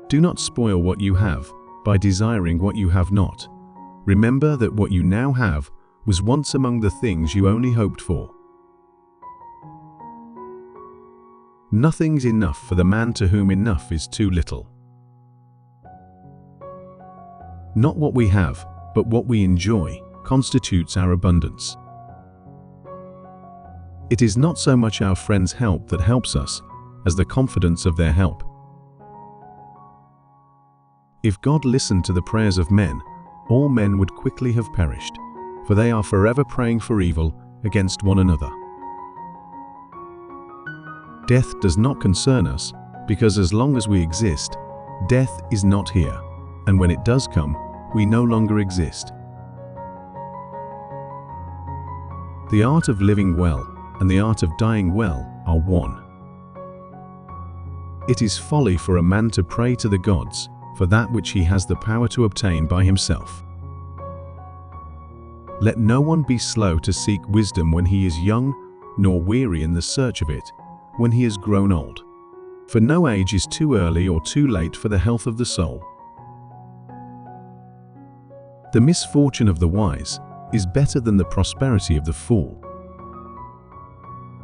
Do not spoil what you have by desiring what you have not. Remember that what you now have was once among the things you only hoped for. Nothing's enough for the man to whom enough is too little. Not what we have, but what we enjoy, constitutes our abundance. It is not so much our friends' help that helps us, as the confidence of their help. If God listened to the prayers of men, all men would quickly have perished, for they are forever praying for evil against one another. Death does not concern us, because as long as we exist, death is not here, and when it does come, we no longer exist. The art of living well and the art of dying well are one. It is folly for a man to pray to the gods for that which he has the power to obtain by himself. Let no one be slow to seek wisdom when he is young, nor weary in the search of it when he is grown old. For no age is too early or too late for the health of the soul. The misfortune of the wise is better than the prosperity of the fool.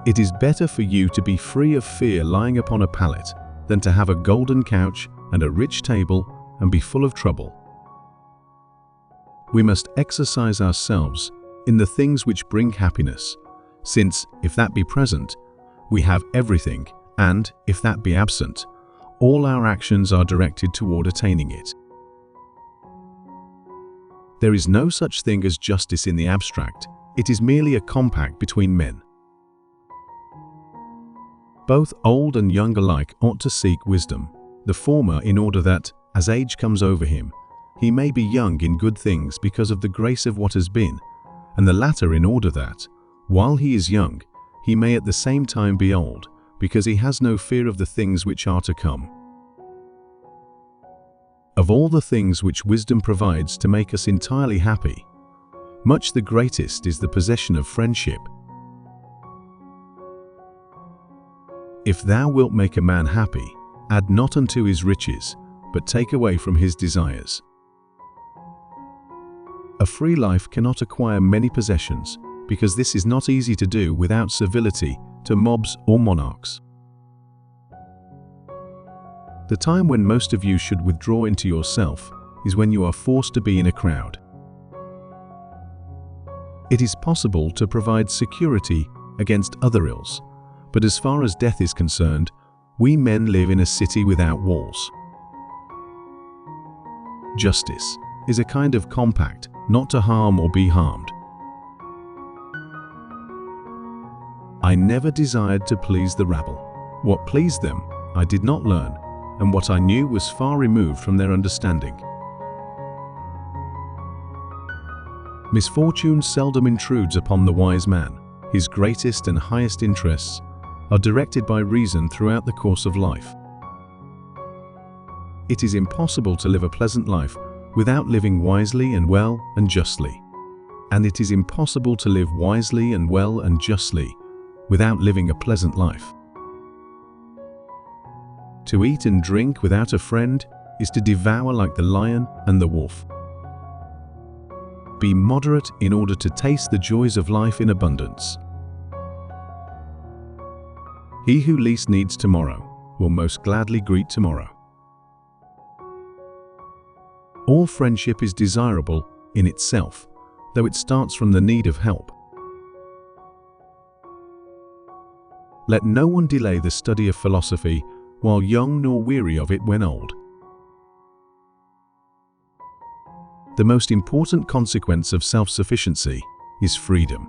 It is better for you to be free of fear lying upon a pallet than to have a golden couch and a rich table and be full of trouble. We must exercise ourselves in the things which bring happiness, since, if that be present, we have everything, and, if that be absent, all our actions are directed toward attaining it. There is no such thing as justice in the abstract. It is merely a compact between men. Both old and young alike ought to seek wisdom, the former in order that, as age comes over him, he may be young in good things because of the grace of what has been, and the latter in order that, while he is young, he may at the same time be old, because he has no fear of the things which are to come. Of all the things which wisdom provides to make us entirely happy, much the greatest is the possession of friendship. If thou wilt make a man happy, add not unto his riches, but take away from his desires. A free life cannot acquire many possessions, because this is not easy to do without civility to mobs or monarchs. The time when most of you should withdraw into yourself is when you are forced to be in a crowd. It is possible to provide security against other ills, but as far as death is concerned, we men live in a city without walls. Justice is a kind of compact, not to harm or be harmed. I never desired to please the rabble. What pleased them, I did not learn, and what I knew was far removed from their understanding. Misfortune seldom intrudes upon the wise man. His greatest and highest interests are directed by reason throughout the course of life. It is impossible to live a pleasant life without living wisely and well and justly. And it is impossible to live wisely and well and justly without living a pleasant life. To eat and drink without a friend is to devour like the lion and the wolf. Be moderate in order to taste the joys of life in abundance. He who least needs tomorrow will most gladly greet tomorrow. All friendship is desirable in itself, though it starts from the need of help. Let no one delay the study of philosophy while young, nor weary of it when old. The most important consequence of self-sufficiency is freedom.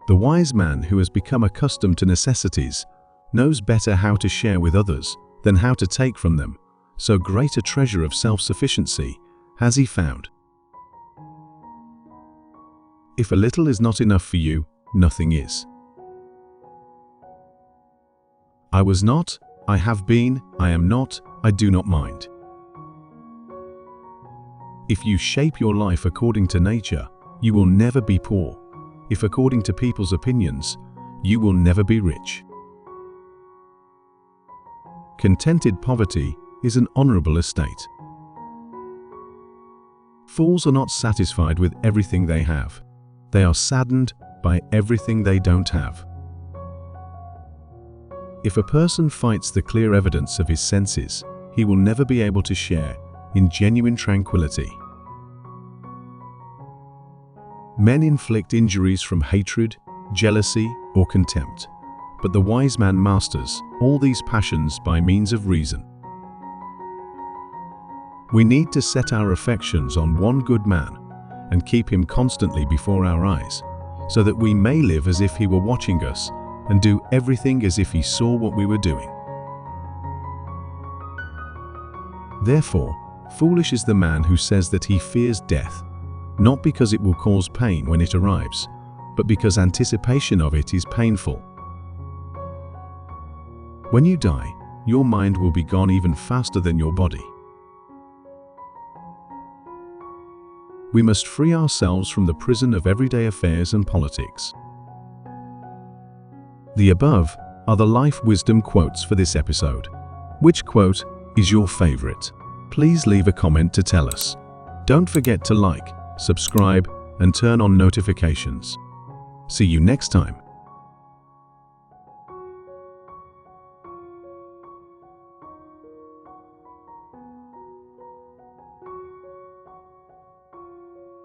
The wise man who has become accustomed to necessities knows better how to share with others than how to take from them, so great a treasure of self-sufficiency has he found. If a little is not enough for you, nothing is. I was not, I have been, I am not, I do not mind. If you shape your life according to nature, you will never be poor. If according to people's opinions, you will never be rich. Contented poverty is an honorable estate. Fools are not satisfied with everything they have. They are saddened by everything they don't have. If a person fights the clear evidence of his senses, he will never be able to share in genuine tranquility. Men inflict injuries from hatred, jealousy, or contempt, but the wise man masters all these passions by means of reason. We need to set our affections on one good man and keep him constantly before our eyes, so that we may live as if he were watching us and do everything as if he saw what we were doing. Therefore, foolish is the man who says that he fears death, not because it will cause pain when it arrives, but because anticipation of it is painful. When you die, your mind will be gone even faster than your body. We must free ourselves from the prison of everyday affairs and politics. The above are the life wisdom quotes for this episode. Which quote is your favorite? Please leave a comment to tell us. Don't forget to like, subscribe, and turn on notifications. See you next time.